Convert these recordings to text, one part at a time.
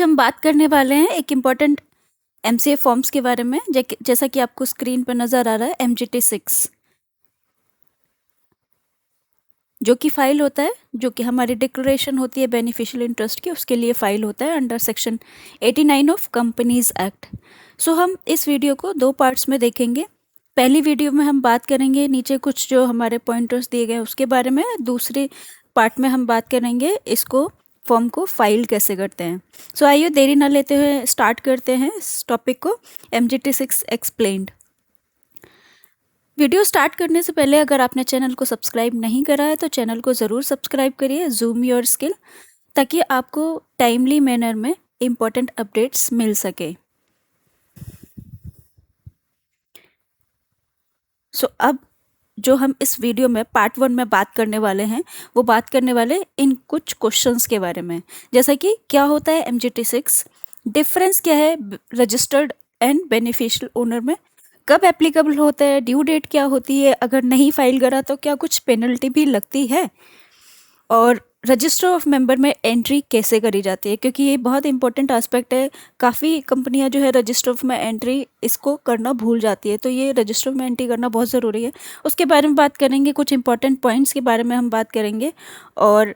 हम बात करने वाले हैं एक इम्पॉर्टेंट एमसीए फॉर्म्स के बारे में। जैसा कि आपको स्क्रीन पर नज़र आ रहा है, MGT 6 जो कि फाइल होता है, जो कि हमारी डिक्लेरेशन होती है बेनिफिशियल इंटरेस्ट की, उसके लिए फाइल होता है under section 89 of companies act. So हम इस वीडियो को दो पार्ट्स में देखेंगे। पहली वीडियो में हम बात करेंगे नीचे कुछ जो हमारे पॉइंटर्स दिए गए हैं उसके बारे में। दूसरे पार्ट में हम बात करेंगे इसको फॉर्म को फाइल कैसे करते हैं। सो आइए देरी ना लेते हुए स्टार्ट करते हैं इस टॉपिक को, MGT 6 एक्सप्लेन्ड। वीडियो स्टार्ट करने से पहले अगर आपने चैनल को सब्सक्राइब नहीं करा है तो चैनल को ज़रूर सब्सक्राइब करिए, जूम योर स्किल, ताकि आपको टाइमली मैनर में इम्पोर्टेंट अपडेट्स मिल सके। सो अब जो हम इस वीडियो में पार्ट 1 में बात करने वाले हैं, वो बात करने वाले इन कुछ क्वेश्चंस के बारे में, जैसा कि क्या होता है MGT 6, डिफरेंस क्या है रजिस्टर्ड एंड बेनिफिशियल ओनर में, कब एप्लीकेबल होता है, ड्यू डेट क्या होती है, अगर नहीं फाइल करा तो क्या कुछ पेनल्टी भी लगती है, और रजिस्टर ऑफ मेंबर में एंट्री कैसे करी जाती है, क्योंकि ये बहुत इंपॉर्टेंट एस्पेक्ट है। काफ़ी कंपनियां जो है रजिस्टर ऑफ में एंट्री इसको करना भूल जाती है, तो ये रजिस्टर में एंट्री करना बहुत ज़रूरी है। उसके बारे में बात करेंगे, कुछ इंपॉर्टेंट पॉइंट्स के बारे में हम बात करेंगे। और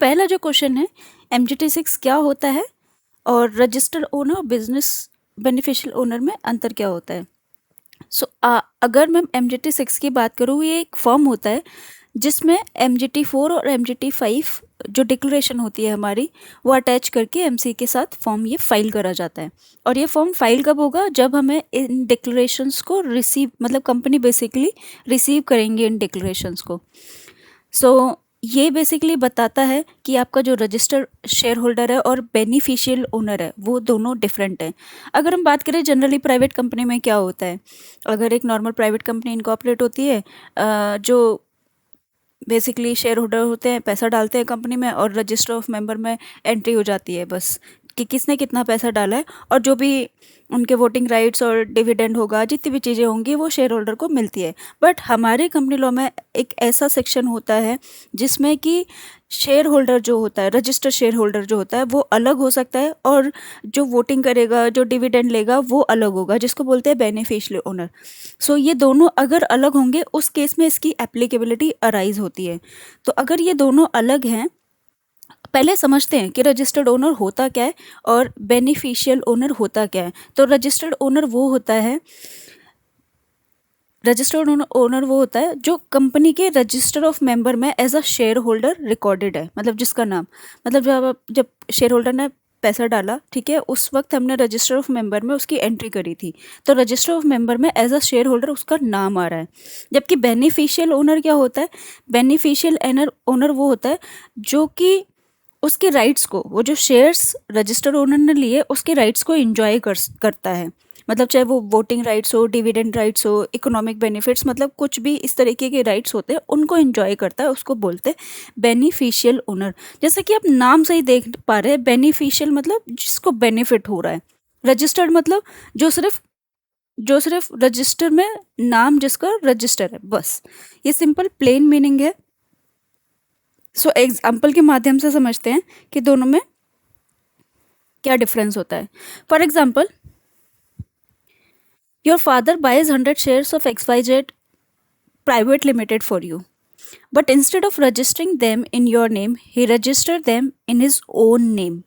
पहला जो क्वेश्चन है, MGT 6 क्या होता है और रजिस्टर्ड ओनर और बिजनेस बेनिफिशियल ओनर में अंतर क्या होता है। अगर मैं MGT 6 की बात करूँ, ये एक फॉर्म होता है जिसमें MGT 4 और MGT 5 जो डिक्लेरेशन होती है हमारी, वो अटैच करके MC के साथ फॉर्म ये फाइल करा जाता है। और ये फॉर्म फाइल कब होगा, जब हमें इन डिक्लेरेशंस को रिसीव, मतलब कंपनी बेसिकली रिसीव करेंगे इन डिक्लेरेशंस को। ये बेसिकली बताता है कि आपका जो रजिस्टर्ड शेयर होल्डर है और बेनिफिशियल ओनर है वो दोनों डिफरेंट हैं। अगर हम बात करें जनरली प्राइवेट कंपनी में क्या होता है, अगर एक नॉर्मल प्राइवेट कंपनी इनकॉर्पोरेट होती है, जो बेसिकली शेयर होल्डर होते हैं पैसा डालते हैं कंपनी में और रजिस्टर ऑफ मेंबर में एंट्री हो जाती है बस, कि किसने कितना पैसा डाला है, और जो भी उनके वोटिंग राइट्स और डिविडेंड होगा, जितनी भी चीज़ें होंगी वो शेयर होल्डर को मिलती है। बट हमारे कंपनी लॉ में एक ऐसा सेक्शन होता है जिसमें कि शेयर होल्डर जो होता है, रजिस्टर्ड शेयर होल्डर जो होता है, वो अलग हो सकता है, और जो वोटिंग करेगा, जो डिविडेंड लेगा, वो अलग होगा, जिसको बोलते हैं बेनिफिशियल ओनर। ये दोनों अगर अलग होंगे उस केस में इसकी एप्लीकेबिलिटी अराइज होती है। तो अगर ये दोनों अलग हैं, पहले समझते हैं कि रजिस्टर्ड ओनर होता क्या है और बेनिफिशियल ओनर होता क्या है। तो रजिस्टर्ड ओनर वो होता है, ओनर वो होता है जो कंपनी के रजिस्टर ऑफ मेंबर में as a shareholder recorded है, मतलब जिसका नाम, मतलब जब शेयर होल्डर ने पैसा डाला, ठीक है, उस वक्त हमने रजिस्टर ऑफ मेंबर में उसकी एंट्री करी थी, तो रजिस्टर ऑफ मेंबर में एज अ शेयर होल्डर उसका नाम आ रहा है। जबकि बेनिफिशियल ओनर क्या होता है, बेनिफिशियल ओनर वो होता है जो कि उसके राइट्स को, वो जो शेयर्स रजिस्टर ओनर ने लिए उसके राइट्स को एंजॉय करता है, मतलब चाहे वो वोटिंग राइट्स हो, डिविडेंड राइट्स हो, इकोनॉमिक बेनिफिट्स, मतलब कुछ भी इस तरीके के राइट्स होते हैं उनको एंजॉय करता है, उसको बोलते हैं बेनिफिशियल ओनर। जैसे कि आप नाम से ही देख पा रहे हैं, बेनिफिशियल मतलब जिसको बेनिफिट हो रहा है, रजिस्टर्ड मतलब जो सिर्फ रजिस्टर में नाम जिसका रजिस्टर है, बस। ये सिंपल प्लेन मीनिंग है। एग्जाम्पल के माध्यम से समझते हैं कि दोनों में क्या डिफरेंस होता है। For example, your father buys 100 shares of XYZ Private Limited for you, but instead of registering them in your name, he registered them in his own name.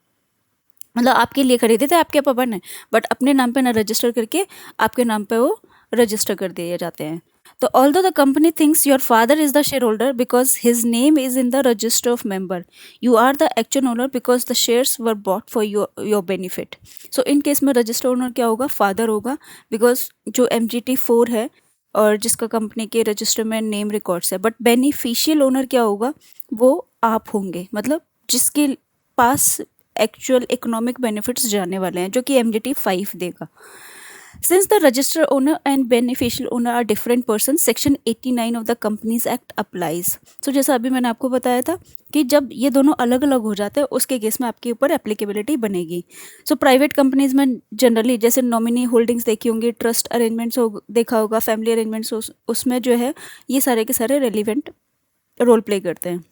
मतलब आपके लिए खरीदे थे आपके पापा ने, बट अपने नाम पे ना रजिस्टर करके आपके नाम पे वो रजिस्टर कर दिए जाते हैं। तो although the company thinks your father is the shareholder because his name is in the register of member, you are the actual owner because the shares were bought for your benefit. In case में register owner क्या होगा, father होगा, because जो MGT 4 है और जिसका company के register में नेम रिकॉर्ड्स है। बट बेनिफिशियल ओनर क्या होगा, वो आप होंगे, मतलब जिसके पास एक्चुअल इकोनॉमिक बेनिफिट्स जाने वाले हैं, जो कि MGT 5 देगा। Since the registered owner and beneficial owner are different persons, Section 89 of the Companies Act applies. So जैसा अभी मैंने आपको बताया था कि जब ये दोनों अलग अलग हो जाते हैं उसके केस में आपके ऊपर एप्लीकेबिलिटी बनेगी. सो प्राइवेट कंपनीज में जनरली जैसे नॉमिनी होल्डिंग्स देखी होंगी, ट्रस्ट अरेंजमेंट्स देखा होगा, फैमिली अरेंजमेंट्स, उसमें जो है ये सारे के सारे रेलिवेंट रोल प्ले करते हैं.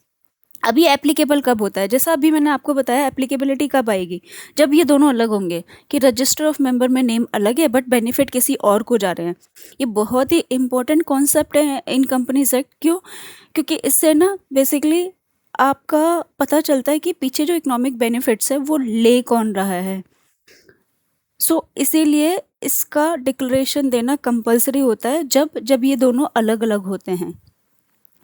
अब ये एप्लीकेबल कब होता है, जैसा अभी मैंने आपको बताया एप्लीकेबिलिटी कब आएगी, जब ये दोनों अलग होंगे कि रजिस्टर ऑफ मेंबर में नेम अलग है बट बेनिफिट किसी और को जा रहे हैं. ये बहुत ही इंपॉर्टेंट कॉन्सेप्ट है इन कंपनीज एक्ट. क्यों? क्योंकि इससे ना बेसिकली आपका पता चलता है कि पीछे जो इकोनॉमिक बेनिफिट्स है वो ले कौन रहा है. सो इसीलिए इसका डिक्लेरेशन देना कंपलसरी होता है जब ये दोनों अलग अलग होते हैं.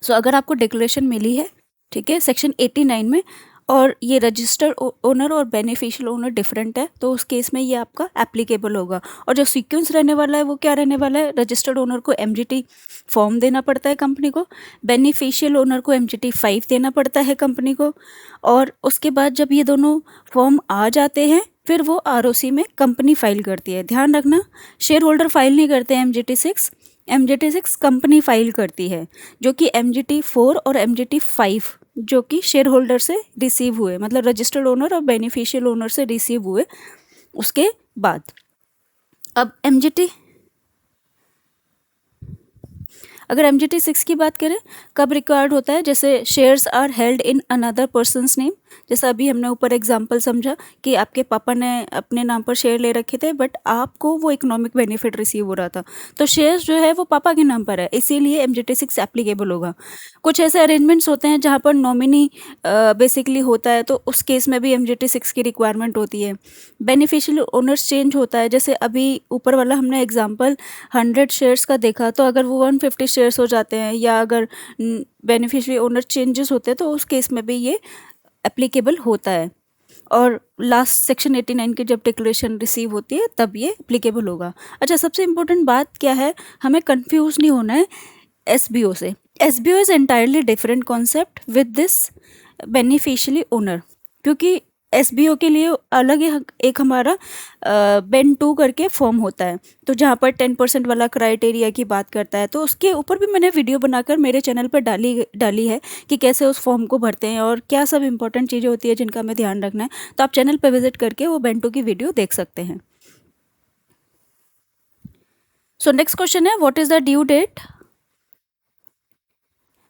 सो अगर आपको डिक्लेरेशन मिली है, ठीक है, सेक्शन 89 में, और ये रजिस्टर्ड ओनर और बेनिफिशियल ओनर डिफरेंट है, तो उस केस में ये आपका एप्लीकेबल होगा. और जो सीक्वेंस रहने वाला है वो क्या रहने वाला है, रजिस्टर्ड ओनर को एमजीटी फॉर्म देना पड़ता है कंपनी को, बेनिफिशियल ओनर को एमजीटी 5 देना पड़ता है कंपनी को, और उसके बाद जब ये दोनों फॉर्म आ जाते हैं फिर वो आरओसी में कंपनी फाइल करती है. ध्यान रखना, शेयर होल्डर फाइल नहीं करते हैं एमजीटी 6 कंपनी फाइल करती है, जो कि एमजीटी 4 और एमजीटी 5 जो कि शेयर होल्डर से रिसीव हुए, मतलब रजिस्टर्ड ओनर और बेनिफिशियल ओनर से रिसीव हुए उसके बाद. अब अगर एमजीटी 6 की बात करें कब रिक्वायर्ड होता है, जैसे shares are held in another persons name. जैसा अभी हमने ऊपर एग्जांपल समझा कि आपके पापा ने अपने नाम पर शेयर ले रखे थे बट आपको वो इकोनॉमिक बेनिफिट रिसीव हो रहा था, तो शेयर्स जो है वो पापा के नाम पर है, इसीलिए एमजीटी 6 एप्लीकेबल होगा. कुछ ऐसे अरेंजमेंट्स होते हैं जहाँ पर नॉमिनी बेसिकली होता है, तो उस केस में भी एमजीटी 6 की रिक्वायरमेंट होती है. बेनिफिशियल ओनर्स चेंज होता है, जैसे अभी ऊपर वाला हमने एग्जाम्पल 100 शेयर्स का देखा, तो अगर वो 150 शेयर्स हो जाते हैं या अगर बेनिफिशियरी ओनर चेंजेस होते हैं तो उस केस में भी ये एप्लीकेबल होता है. और लास्ट सेक्शन 89 की जब डिक्लेरेशन रिसीव होती है तब ये एप्लीकेबल होगा. अच्छा, सबसे इम्पोर्टेंट बात क्या है, हमें कंफ्यूज नहीं होना है एसबीओ से. SBO is entirely different concept with this beneficiary owner, क्योंकि एसबीओ के लिए अलग एक हमारा बेन 2 करके फॉर्म होता है, तो जहाँ पर 10% वाला क्राइटेरिया की बात करता है, तो उसके ऊपर भी मैंने वीडियो बनाकर मेरे चैनल पर डाली है कि कैसे उस फॉर्म को भरते हैं और क्या सब इंपॉर्टेंट चीज़ें होती है जिनका हमें ध्यान रखना है. तो आप चैनल पर विजिट करके वो बेन 2 की वीडियो देख सकते हैं. So next question is, what is the due date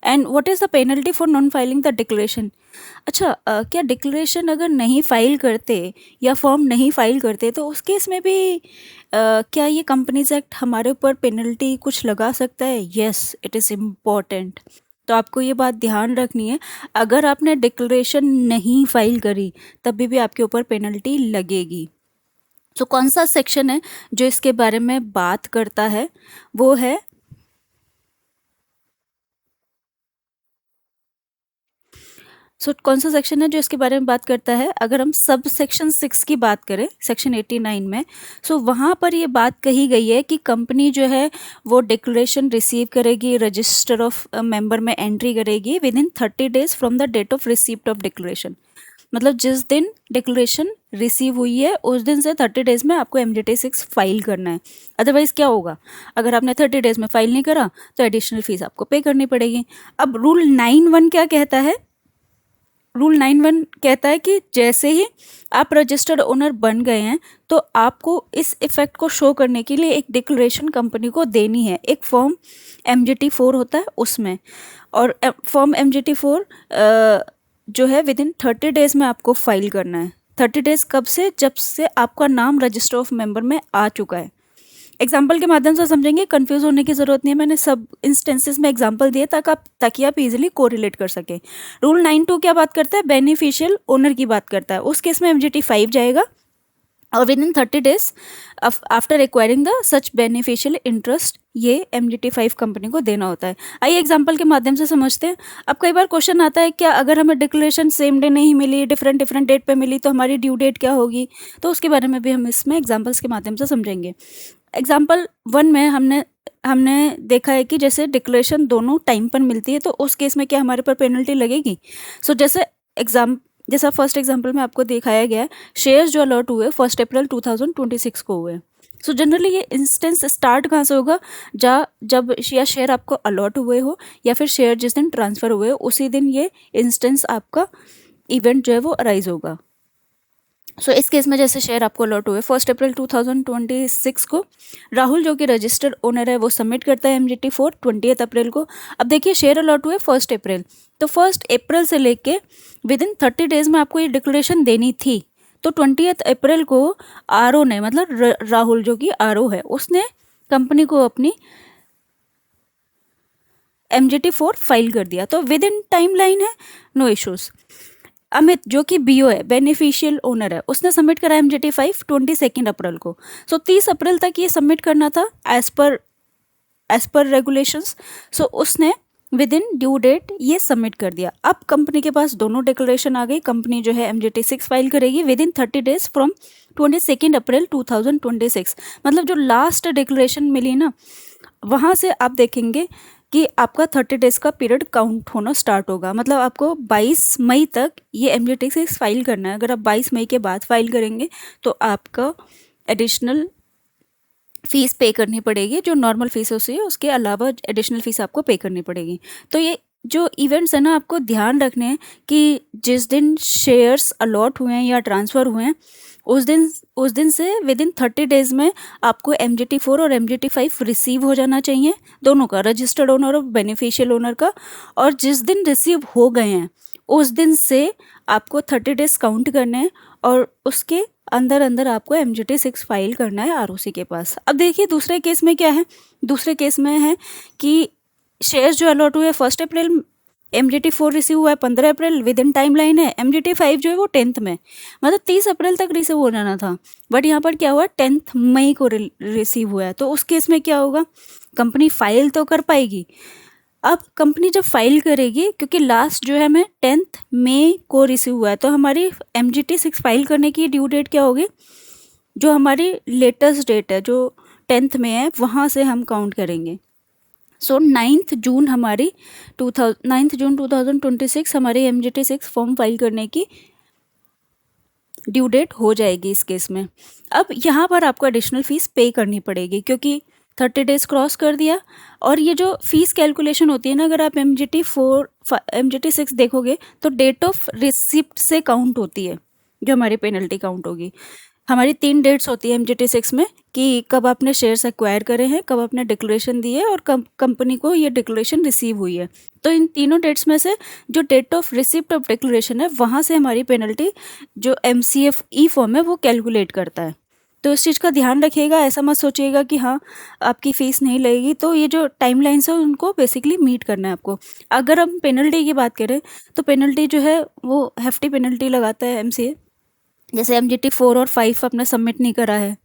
and what is the penalty for non filing the declaration. अच्छा, क्या डिक्लेरेशन अगर नहीं फाइल करते या फॉर्म नहीं फाइल करते तो उस केस में भी क्या ये कंपनीज एक्ट हमारे ऊपर पेनल्टी कुछ लगा सकता है? Yes, it is important. तो आपको ये बात ध्यान रखनी है, अगर आपने डिक्लेरेशन नहीं फाइल करी तभी भी आपके ऊपर पेनल्टी लगेगी. तो कौन सा सेक्शन है जो इसके बारे में बात करता है, वो है कौन सा सेक्शन है जो इसके बारे में बात करता है, अगर हम सब सेक्शन 6 की बात करें सेक्शन 89 में, वहाँ पर ये बात कही गई है कि कंपनी जो है वो डिक्लेरेशन रिसीव करेगी, रजिस्टर ऑफ मेंबर में एंट्री करेगी within 30 days from the date of receipt of declaration. मतलब जिस दिन डिक्लेरेशन रिसीव हुई है उस दिन से 30 डेज में आपको एमजीटी 6 फाइल करना है. अदरवाइज़ क्या होगा, अगर आपने 30 डेज में फाइल नहीं करा तो एडिशनल फीस आपको पे करनी पड़ेगी. अब रूल 9(1) क्या कहता है, रूल 9(1) कहता है कि जैसे ही आप रजिस्टर्ड ओनर बन गए हैं तो आपको इस इफ़ेक्ट को शो करने के लिए एक डिक्लेरेशन कंपनी को देनी है. एक फॉर्म एमजीटी 4 होता है उसमें, और फॉर्म एमजीटी 4 जो है विद इन 30 डेज में आपको फाइल करना है. 30 डेज कब से, जब से आपका नाम रजिस्टर ऑफ मेंबर में आ चुका है. एग्जाम्पल के माध्यम से समझेंगे, कंफ्यूज होने की ज़रूरत नहीं है, मैंने सब इंस्टेंसेस में एग्जाम्पल दिए ताकि आप इजीली कोरिलेट कर सकें. रूल 9(2) क्या बात करता है, बेनिफिशियल ओनर की बात करता है. उस केस में एमजीटी 5 जाएगा और with in 30 days after acquiring the such beneficial interest ये एमजीटी 5 कंपनी को देना होता है. आइए एग्जाम्पल के माध्यम से समझते हैं. अब कई बार क्वेश्चन आता है, क्या अगर हमें डिक्लेरेशन सेम डे नहीं मिली, डिफरेंट डेट पे मिली, तो हमारी ड्यू डेट क्या होगी. तो उसके बारे में भी हम इसमें एग्जाम्पल्स के माध्यम से समझेंगे. एग्जाम्पल 1 में हमने देखा है कि जैसे डिक्लेरेशन दोनों टाइम पर मिलती है तो उस केस में क्या हमारे पर पेनल्टी लगेगी. जैसा फर्स्ट एग्जाम्पल में आपको दिखाया गया है, शेयर्स जो अलॉट हुए 1 अप्रैल 2026 को हुए, सो जनरली ये इंस्टेंस स्टार्ट कहाँ से होगा, जब या शेयर आपको अलॉट हुए हो या फिर शेयर जिस दिन ट्रांसफ़र हुए हो उसी दिन ये इंस्टेंस आपका इवेंट जो है वो अराइज होगा। सो इस केस में जैसे शेयर आपको अलॉट हुए 1 अप्रैल 2026 को, राहुल जो कि रजिस्टर्ड ओनर है वो सबमिट करता है MGT4 20 अप्रैल को। अब देखिए शेयर अलॉट हुए 1 अप्रैल, तो 1 अप्रैल से लेके विद इन 30 डेज में आपको ये डिक्लेरेशन देनी थी। तो 20 अप्रैल को RO ने, मतलब राहुल जो कि RO है, उसने कंपनी को अपनी MGT4 फाइल कर दिया, तो विद इन टाइम लाइन है, नो इश्यूज़। अमित जो कि BO है, बेनिफिशियल ओनर है, उसने सबमिट करा MGT5 22 अप्रैल को। सो 30 अप्रैल तक ये सबमिट करना था एज पर रेगुलेशंस। सो उसने विद इन ड्यू डेट ये सबमिट कर दिया। अब कंपनी के पास दोनों डिक्लेरेशन आ गई। कंपनी जो है MGT6 फाइल करेगी विद इन 30 डेज फ्रॉम 22 अप्रैल 2026। मतलब जो लास्ट डिक्लेरेशन मिली ना, वहाँ से आप देखेंगे कि आपका 30 डेज़ का पीरियड काउंट होना स्टार्ट होगा। मतलब आपको 22 मई तक ये MGT6 फाइल करना है। अगर आप 22 मई के बाद फाइल करेंगे तो आपका एडिशनल फ़ीस पे करनी पड़ेगी, जो नॉर्मल फ़ीस होती है उसके अलावा एडिशनल फ़ीस आपको पे करनी पड़ेगी। तो ये जो इवेंट्स है ना, आपको ध्यान रखने हैं कि जिस दिन शेयर्स अलॉट हुए हैं या ट्रांसफ़र हुए हैं उस दिन से विद इन 30 डेज़ में आपको MGT4 और MGT5 रिसीव हो जाना चाहिए, दोनों का, रजिस्टर्ड ओनर और बेनिफिशियल ओनर का। और जिस दिन रिसीव हो गए हैं उस दिन से आपको 30 डेज़ काउंट करने हैं और उसके अंदर आपको MGT6 फाइल करना है ROC के पास। अब देखिए दूसरे केस में क्या है। दूसरे केस में है कि शेयर्स जो अलॉट हुए 1 अप्रैल, MGT4 रिसीव हुआ है 15 अप्रैल, विद इन टाइम लाइन है। MGT5 जो है वो 10th में, मतलब 30 अप्रैल तक रिसीव हो जाना था, बट यहाँ पर क्या हुआ 10 मई को रिसीव हुआ है। तो उस केस में क्या होगा, कंपनी फाइल तो कर पाएगी। अब कंपनी जब फाइल करेगी, क्योंकि लास्ट जो है हमें 10 मई को रिसीव हुआ है, तो हमारी MGT6 फाइल करने की ड्यू डेट क्या होगी, जो हमारी लेटेस्ट डेट है जो 10 में है वहाँ से हम काउंट करेंगे। सो 9 जून 2026 हमारी MGT6 फॉर्म फाइल करने की ड्यू डेट हो जाएगी इस केस में। अब यहाँ पर आपको एडिशनल फ़ीस पे करनी पड़ेगी क्योंकि 30 डेज़ क्रॉस कर दिया। और ये जो फ़ीस कैलकुलेशन होती है ना, अगर आप MGT6 देखोगे तो डेट ऑफ रिसिप्ट से काउंट होती है जो हमारी पेनल्टी काउंट होगी। हमारी 3 डेट्स होती है MGT6 में कि कब आपने शेयर्स एक्वायर करे हैं, कब आपने डिक्लेरेशन दी है और कब कंपनी को ये डिक्लेरेशन रिसीव हुई है। तो इन तीनों डेट्स में से जो date of receipt of declaration है वहाँ से हमारी पेनल्टी जो MCFE फॉर्म है वो कैलकुलेट करता है। तो इस चीज़ का ध्यान रखिएगा, ऐसा मत सोचिएगा कि हाँ आपकी फ़ीस नहीं लगेगी। तो ये जो टाइमलाइंस है उनको बेसिकली मीट करना है आपको। अगर हम पेनल्टी की बात करें तो पेनल्टी जो है वो हेफ्टी पेनल्टी लगाता है MCA। जैसे MGT4 और 5 आपने सबमिट नहीं करा है,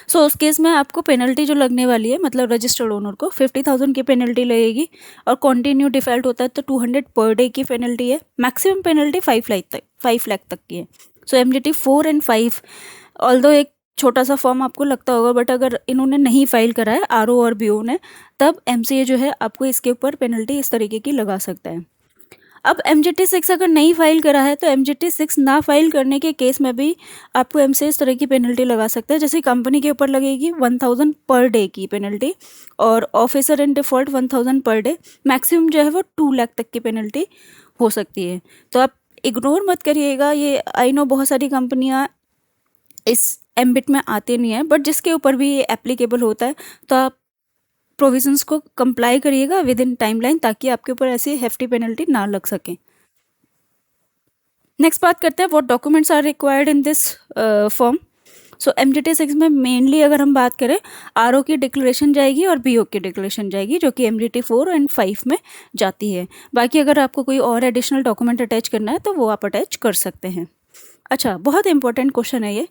सो उस केस में आपको पेनल्टी जो लगने वाली है, मतलब रजिस्टर्ड ओनर को 50,000 की पेनल्टी लगेगी। और कंटिन्यू डिफ़ॉल्ट होता है तो 200 पर डे की पेनल्टी है। मैक्सिमम पेनल्टी 5 लाख तक की है। सो MGT4 एंड 5 ऑल्दो एक छोटा सा फॉर्म आपको लगता होगा, बट अगर इन्होंने नहीं फाइल करा है RO और BO ने, तब MCA जो है आपको इसके ऊपर पेनल्टी इस तरीके की लगा सकता है। अब MGT6 अगर नहीं फाइल करा है तो MGT6 ना फाइल करने के केस में भी आपको MCA इस तरह की पेनल्टी लगा सकता है। जैसे कंपनी के ऊपर लगेगी 1000 पर डे की पेनल्टी और officer in default 1000 per day. Maximum जो है वो 2 लाख तक की पेनल्टी हो सकती है। तो आप इग्नोर मत करिएगा। ये आई नो बहुत सारी कंपनियाँ इस एम्बिट में आते नहीं हैं, बट जिसके ऊपर भी ये एप्लीकेबल होता है तो आप प्रोविजंस को कंप्लाई करिएगा विद इन टाइमलाइन, ताकि आपके ऊपर ऐसी हेफ्टी पेनल्टी ना लग सके। नेक्स्ट बात करते हैं what documents are required in this form. So MGT6 में मेनली अगर हम बात करें, RO की डिक्लेरेशन जाएगी और BO की डिक्लेरेशन जाएगी, जो कि MGT4 एंड 5 में जाती है। बाकी अगर आपको कोई और एडिशनल डॉक्यूमेंट अटैच करना है तो वो आप अटैच कर सकते हैं। अच्छा, बहुत इंपॉर्टेंट क्वेश्चन है ये,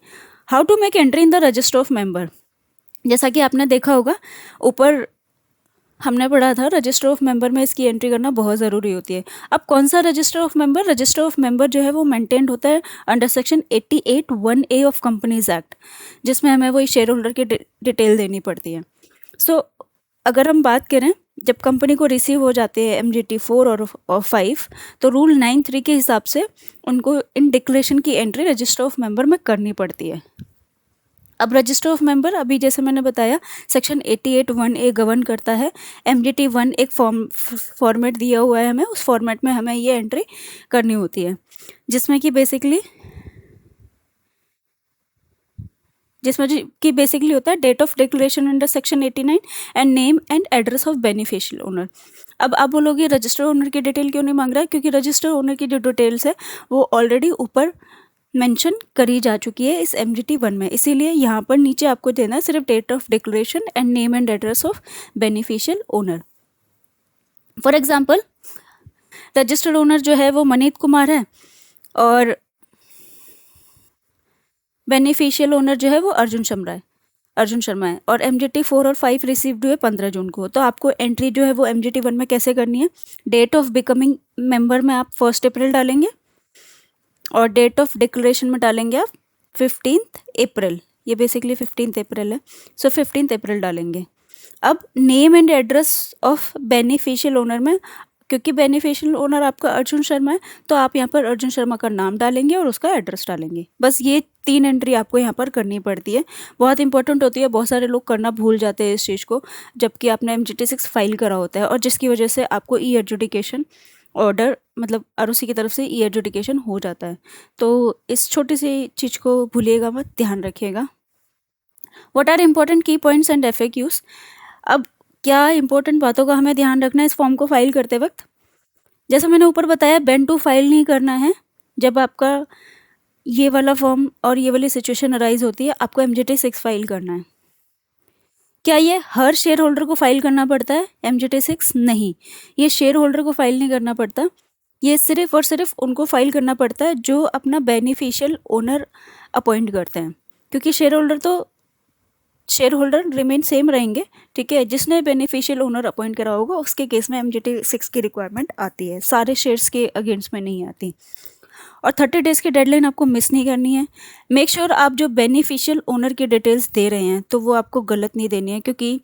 how to make entry in the register of member. जैसा कि आपने देखा होगा ऊपर हमने पढ़ा था, रजिस्टर ऑफ मेंबर में इसकी एंट्री करना बहुत ज़रूरी होती है। अब कौन सा register of member? Register of member जो है वो मेंटेन्ड होता है under section 88(1)(a) of companies act, जिसमें हमें वही शेयर होल्डर की डिटेल देनी पड़ती है। सो अगर हम बात करें, जब कंपनी को रिसीव हो जाते हैं MGT4 और 5, तो रूल 9(3) के हिसाब से उनको इन डिक्लेरेशन की एंट्री रजिस्टर ऑफ मेंबर में करनी पड़ती है। अब रजिस्टर ऑफ मेंबर, अभी जैसे मैंने बताया सेक्शन 88(1)(a गवर्न करता है। MGT 1 एक फॉर्मेट दिया हुआ है हमें, उस फॉर्मेट में हमें ये एंट्री करनी होती है, जिसमें कि बेसिकली होता है date of declaration under section 89 and name and address of beneficial owner. अब आप बोलोगे रजिस्टर ओनर की डिटेल क्यों नहीं मांग रहा है? क्योंकि रजिस्टर ओनर की जो डिटेल्स है वो ऑलरेडी ऊपर मेंशन करी जा चुकी है इस MGT 1 में, इसीलिए यहाँ पर नीचे आपको देना है सिर्फ date of declaration and name and address of beneficial owner. For example, registered owner जो है वो मनीत कुमार है और बेनिफिशियल ओनर जो है वो अर्जुन शर्मा है और MGT 4 और 5 रिसीव्ड हुए 15 जून को। तो आपको एंट्री जो है वो MGT 1 में कैसे करनी है? डेट ऑफ बिकमिंग मेंबर में आप 1 अप्रैल डालेंगे और डेट ऑफ डिक्लेरेशन में डालेंगे आप 15 अप्रैल। ये बेसिकली 15 अप्रैल है, सो 15 अप्रैल डालेंगे। अब name and address of beneficial owner में, क्योंकि बेनिफिशियल ओनर आपका अर्जुन शर्मा है, तो आप यहाँ पर अर्जुन शर्मा का नाम डालेंगे और उसका एड्रेस डालेंगे। बस ये 3 एंट्री आपको यहाँ पर करनी पड़ती है, बहुत इंपॉर्टेंट होती है। बहुत सारे लोग करना भूल जाते हैं इस चीज़ को, जबकि आपने MGT 6 फाइल करा होता है, और जिसकी वजह से आपको ई एडजुडिकेशन ऑर्डर, मतलब ROC की तरफ से ई एडजुडिकेशन हो जाता है। तो इस छोटी सी चीज़ को भूलिएगा मत, ध्यान रखिएगा। व्हाट आर इम्पोर्टेंट की पॉइंट्स एंड FAQs? अब क्या इंपॉर्टेंट बातों का हमें ध्यान रखना है इस फॉर्म को फाइल करते वक्त? जैसा मैंने ऊपर बताया, बेन टू फाइल नहीं करना है। जब आपका ये वाला फॉर्म और ये वाली सिचुएशन अराइज होती है, आपको MGT 6 फाइल करना है। क्या ये हर शेयर होल्डर को फाइल करना पड़ता है MGT 6? नहीं, ये शेयर होल्डर को फाइल नहीं करना पड़ता। ये सिर्फ और सिर्फ उनको फाइल करना पड़ता है जो अपना बेनिफिशियल ओनर अपॉइंट करते हैं, क्योंकि शेयर होल्डर रिमेन सेम रहेंगे, ठीक है। जिसने बेनिफिशियल ओनर अपॉइंट करा होगा उसके केस में MGT 6 की रिक्वायरमेंट आती है, सारे शेयर्स के अगेंस्ट में नहीं आती। और 30 डेज़ की डेडलाइन आपको मिस नहीं करनी है। मेक श्योर आप जो बेनिफिशियल ओनर की डिटेल्स दे रहे हैं तो वो आपको गलत नहीं देनी है, क्योंकि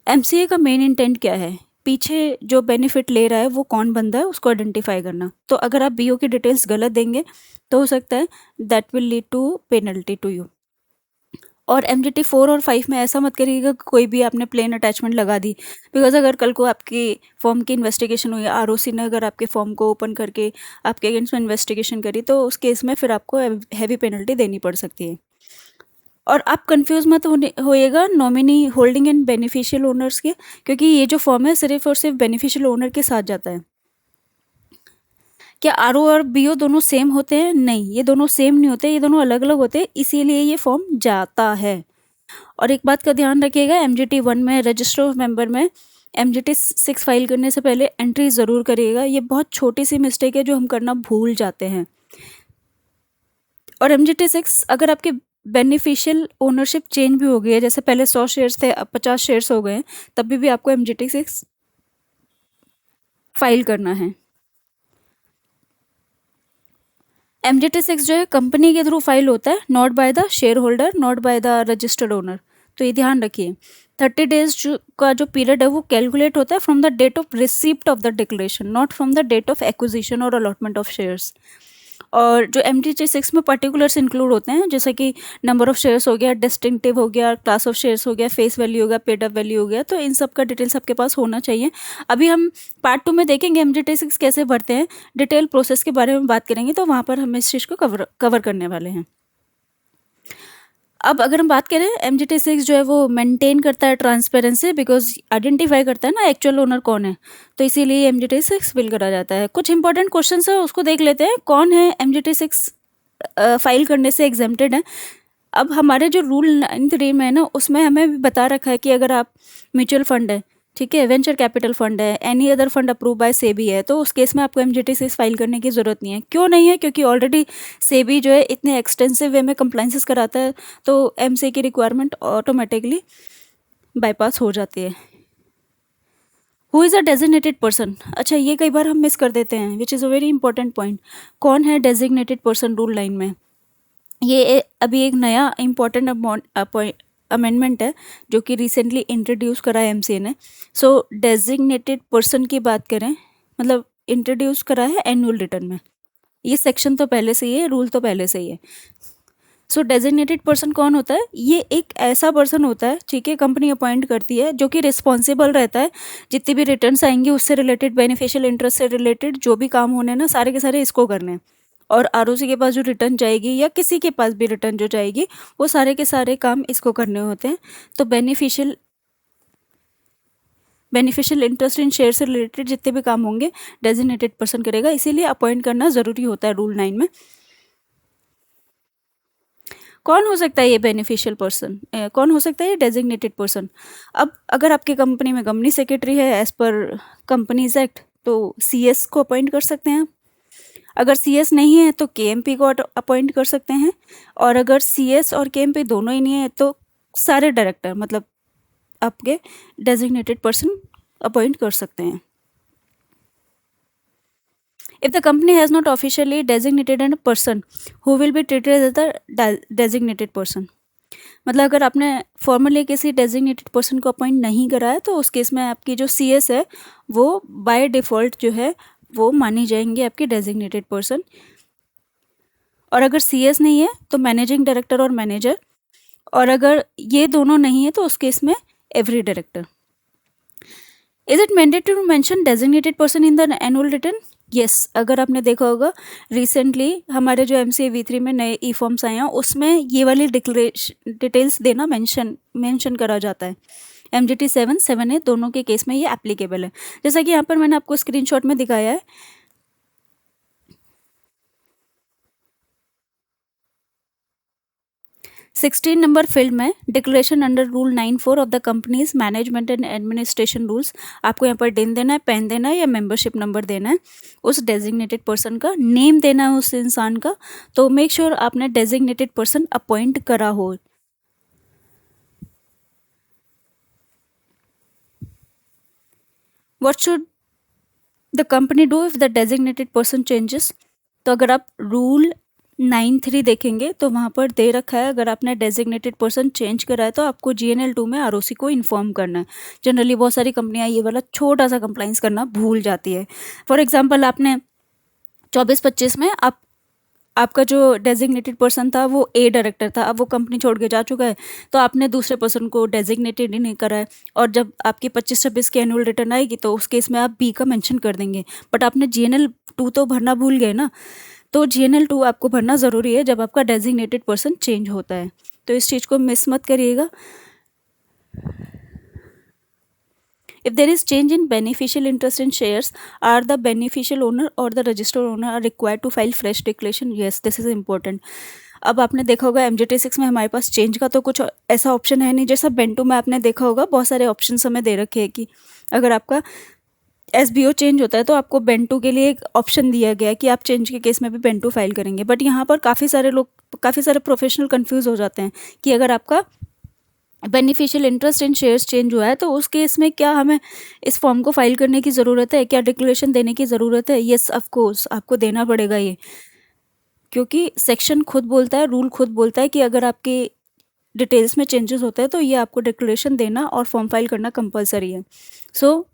MCA का मेन इंटेंट क्या है? पीछे जो बेनिफिट ले रहा है वो कौन बंदा है उसको आइडेंटिफाई करना। तो अगर आप BO की डिटेल्स गलत देंगे तो हो सकता है that will lead to penalty to you. और MGT 4 और 5 में ऐसा मत करिएगा कि कोई भी आपने प्लेन अटैचमेंट लगा दी, बिकॉज अगर कल को आपकी फॉर्म की इन्वेस्टिगेशन हुई, ROC ने अगर आपके फॉर्म को ओपन करके आपके अगेंस्ट में इन्वेस्टिगेशन करी, तो उस केस में फिर आपको हैवी पेनल्टी देनी पड़ सकती है। और आप कंफ्यूज मत होइएगा nominee, holding and beneficial owners के, क्योंकि ये जो फॉर्म है सिर्फ और सिर्फ बेनिफिशियल ओनर के साथ जाता है। क्या RO और BO दोनों सेम होते हैं? नहीं, ये दोनों सेम नहीं होते, ये दोनों अलग अलग होते हैं, इसीलिए ये फॉर्म जाता है। और एक बात का ध्यान रखिएगा, MGT 1 में रजिस्टर ऑफ मेंबर में MGT 6 फाइल करने से पहले एंट्री ज़रूर करिएगा। ये बहुत छोटी सी मिस्टेक है जो हम करना भूल जाते हैं। और MGT 6 अगर आपके बेनिफिशियल ओनरशिप चेंज भी हो गई है, जैसे पहले 100 शेयर्स थे अब 50 शेयर्स हो गए हैं, तभी भी आपको MGT 6 फाइल करना है। MGT 6 जो है कंपनी के थ्रू फाइल होता है, not by the share holder, not by the registered owner. तो ये ध्यान रखिए। 30 डेज का जो पीरियड है वो कैलकुलेट होता है from the date of receipt of the declaration, not from the date of acquisition और अलॉटमेंट ऑफ शेयर्स। और जो MGT 6 में पर्टिकुलर्स इंक्लूड होते हैं, जैसे कि नंबर ऑफ शेयर्स हो गया, डिस्टिंक्टिव हो गया, क्लास ऑफ शेयर्स हो गया, फेस वैल्यू हो गया, पेड अप वैल्यू हो गया, तो इन सब का डिटेल्स आपके पास होना चाहिए। अभी हम पार्ट 2 में देखेंगे MGT 6 कैसे भरते हैं, डिटेल प्रोसेस के बारे में बात करेंगे, तो वहाँ पर हम इस चीज़ को कवर करने वाले हैं। अब अगर हम बात करें, MGT 6 जो है वो मेंटेन करता है ट्रांसपेरेंसी, बिकॉज आइडेंटिफाई करता है ना एक्चुअल ओनर कौन है, तो इसीलिए MGT 6 फिल करा जाता है। कुछ इंपॉर्टेंट क्वेश्चन है उसको देख लेते हैं। कौन है MGT 6 फाइल करने से एग्जेम्प्टेड है? अब हमारे जो रूल 9(3) में है ना, उसमें हमें भी बता रखा है कि अगर आप म्यूचुअल फंड है, ठीक है, वेंचर कैपिटल फंड है, any other fund approve by SEBI है, तो उस केस में आपको MGT 6 फाइल करने की ज़रूरत नहीं है। क्यों नहीं है? क्योंकि ऑलरेडी सेबी जो है इतने एक्सटेंसिव वे में कंप्लाइंसेस कराता है, तो MCA की रिक्वायरमेंट ऑटोमेटिकली बाईपास हो जाती है। Who is a designated person? अच्छा, ये कई बार हम मिस कर देते हैं, which is a very important point. कौन है डेजिग्नेटेड पर्सन रूल 9 में? ये अभी एक नया इम्पॉर्टेंट अमेंडमेंट है जो कि रिसेंटली इंट्रोड्यूस करा है MCA ने। सो डेजिग्नेटेड पर्सन की बात करें, मतलब इंट्रोड्यूस करा है एनुअल रिटर्न में। ये सेक्शन तो पहले से ही है, रूल तो पहले से ही है। सो डेजिग्नेटेड पर्सन कौन होता है? ये एक ऐसा पर्सन होता है, ठीक है, कंपनी अपॉइंट करती है, जो कि रिस्पॉन्सिबल रहता है जितनी भी रिटर्न्स आएंगे उससे रिलेटेड, बेनिफिशियल इंटरेस्ट से रिलेटेड जो भी काम होने हैं ना, सारे के सारे इसको करने हैं। और आरओसी के पास जो रिटर्न जाएगी या किसी के पास भी रिटर्न जो जाएगी वो सारे के सारे काम इसको करने होते हैं। तो बेनिफिशियल इंटरेस्ट इन शेयर से रिलेटेड जितने भी काम होंगे डेजिग्नेटेड पर्सन करेगा, इसीलिए अपॉइंट करना ज़रूरी होता है रूल 9 में। कौन हो सकता है ये बेनिफिशियल पर्सन? कौन हो सकता है ये डेजिग्नेटेड पर्सन? अब अगर आपकी कंपनी में कंपनी सेक्रेटरी है एज पर कंपनीज एक्ट, तो सीएस को अपॉइंट कर सकते हैं। अगर सीएस नहीं है तो केएमपी को अपॉइंट कर सकते हैं। और अगर सीएस और केएमपी दोनों ही नहीं है तो सारे डायरेक्टर, मतलब आपके डेजिग्नेटेड पर्सन अपॉइंट कर सकते हैं। If the company has not officially designated a person who will be treated as the designated person, मतलब अगर आपने फॉर्मली किसी डेजिग्नेटेड पर्सन को अपॉइंट नहीं करा है तो उस केस में आपकी जो सीएस है वो बाय डिफ़ॉल्ट जो है वो मानी जाएंगी आपकी डेजिग्नेटेड पर्सन। और अगर सीएस नहीं है तो मैनेजिंग डायरेक्टर और मैनेजर, और अगर ये दोनों नहीं है तो उस केस में every director. Is it mandatory to mention designated person in the annual return? Yes, अगर आपने देखा होगा रिसेंटली हमारे जो MCA V3 में नए ई फॉर्म्स आए हैं उसमें ये वाली डिटेल्स देना मेंशन करा जाता है। MGT 7A दोनों के केस में ये एप्लीकेबल है, जैसा कि यहाँ पर मैंने आपको स्क्रीनशॉट में दिखाया है। 16 नंबर फील्ड में declaration under rule 9(4) of the companies management and administration rules, आपको यहाँ पर दिन देना है, पेन देना है या मेंबरशिप नंबर देना है, उस डेजिग्नेटेड पर्सन का नेम देना है उस इंसान का। तो मेक श्योर आपने डेजिग्नेटेड पर्सन अपॉइंट करा हो। What should the company do if the designated person changes? तो अगर आप रूल 9(3) देखेंगे तो वहाँ पर दे रखा है, अगर आपने डेजिग्नेटेड पर्सन चेंज करा है तो आपको GNL 2 में आरओसी को इन्फॉर्म करना है। जनरली बहुत सारी कंपनियाँ ये वाला छोटा सा कंप्लाइंस करना भूल जाती है। फॉर एग्जांपल आपने 24-25 में आपका जो डेजिग्नेटेड पर्सन था वो ए डायरेक्टर था, अब वो कंपनी छोड़ के जा चुका है तो आपने दूसरे पर्सन को डेजिग्नेटेड ही नहीं करा है, और जब आपकी 25-26 की एनुअल रिटर्न आएगी तो उस केस में आप बी का मेंशन कर देंगे, बट आपने GNL 2 तो भरना भूल गए ना। तो GNL 2 आपको भरना ज़रूरी है जब आपका डेजिग्नेटेड पर्सन चेंज होता है, तो इस चीज़ को मिस मत करिएगा। If there is change in beneficial interest in shares, are the beneficial owner or the registered owner are required to file fresh declaration? Yes, this is important. अब आपने देखा होगा MGT 6 में हमारे पास चेंज का तो कुछ ऐसा ऑप्शन है नहीं, जैसा बेंटू में आपने देखा होगा बहुत सारे ऑप्शन हमें दे रखे हैं कि अगर आपका SBO चेंज होता है तो आपको बेंटू के लिए एक ऑप्शन दिया गया है कि आप चेंज के केस में भी बेंटू फाइल करेंगे। बट यहाँ पर काफ़ी सारे प्रोफेशनल कंफ्यूज हो जाते हैं कि अगर आपका beneficial interest in shares change हुआ है तो उस केस में क्या हमें इस फॉर्म को फाइल करने की ज़रूरत है, क्या डिक्लेरेशन देने की ज़रूरत है? येस, ऑफ कोर्स आपको देना पड़ेगा ये, क्योंकि सेक्शन खुद बोलता है, रूल खुद बोलता है कि अगर आपके डिटेल्स में चेंजेस होते हैं तो ये आपको डिक्लेरेशन देना और फॉर्म फाइल करना कंपलसरी है। सो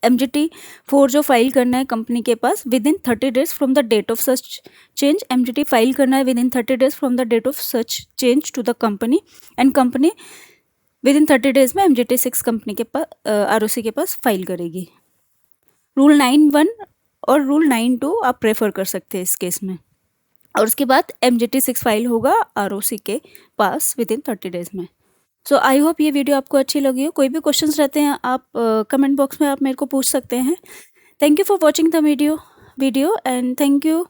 MGT 4 जो फाइल करना है कंपनी के पास within 30 days from the date of such change, MGT file करना है within 30 days from the date of such change to the company, and company within 30 days में MGT 6 company के पास ROC के पास file करेगी। Rule 9(1) और rule 9(2) आप prefer कर सकते हैं इस केस में, और उसके बाद MGT 6 फाइल होगा ROC के पास विद इन 30 डेज में। सो आई होप ये वीडियो आपको अच्छी लगी हो। कोई भी क्वेश्चंस रहते हैं आप कमेंट बॉक्स में आप मेरे को पूछ सकते हैं। Thank you for watching the video and thank you.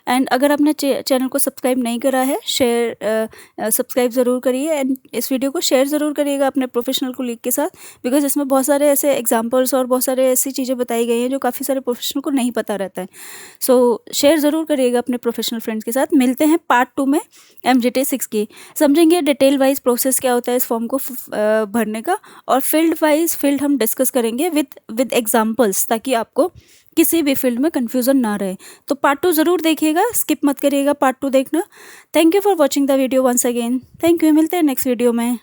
And अगर आपने चैनल को सब्सक्राइब नहीं करा है, सब्सक्राइब ज़रूर करिए एंड इस वीडियो को शेयर ज़रूर करिएगा अपने प्रोफेशनल कोलीग के साथ, बिकॉज इसमें बहुत सारे ऐसे एग्जांपल्स और बहुत सारे ऐसी चीज़ें बताई गई हैं जो काफ़ी सारे प्रोफेशनल को नहीं पता रहता है। सो शेयर ज़रूर करिएगा अपने प्रोफेशनल फ्रेंड्स के साथ। मिलते हैं पार्ट 2 में MGT 6 की, समझेंगे डिटेल वाइज प्रोसेस क्या होता है इस फॉर्म को भरने का, और फील्ड हम डिस्कस करेंगे विद एग्जाम्पल्स, ताकि आपको किसी भी फील्ड में कन्फ्यूज़न ना रहे। तो पार्ट 2 ज़रूर देखिएगा, स्किप मत करिएगा पार्ट 2 देखना। Thank you for watching the video once again. Thank you, मिलते हैं नेक्स्ट वीडियो में।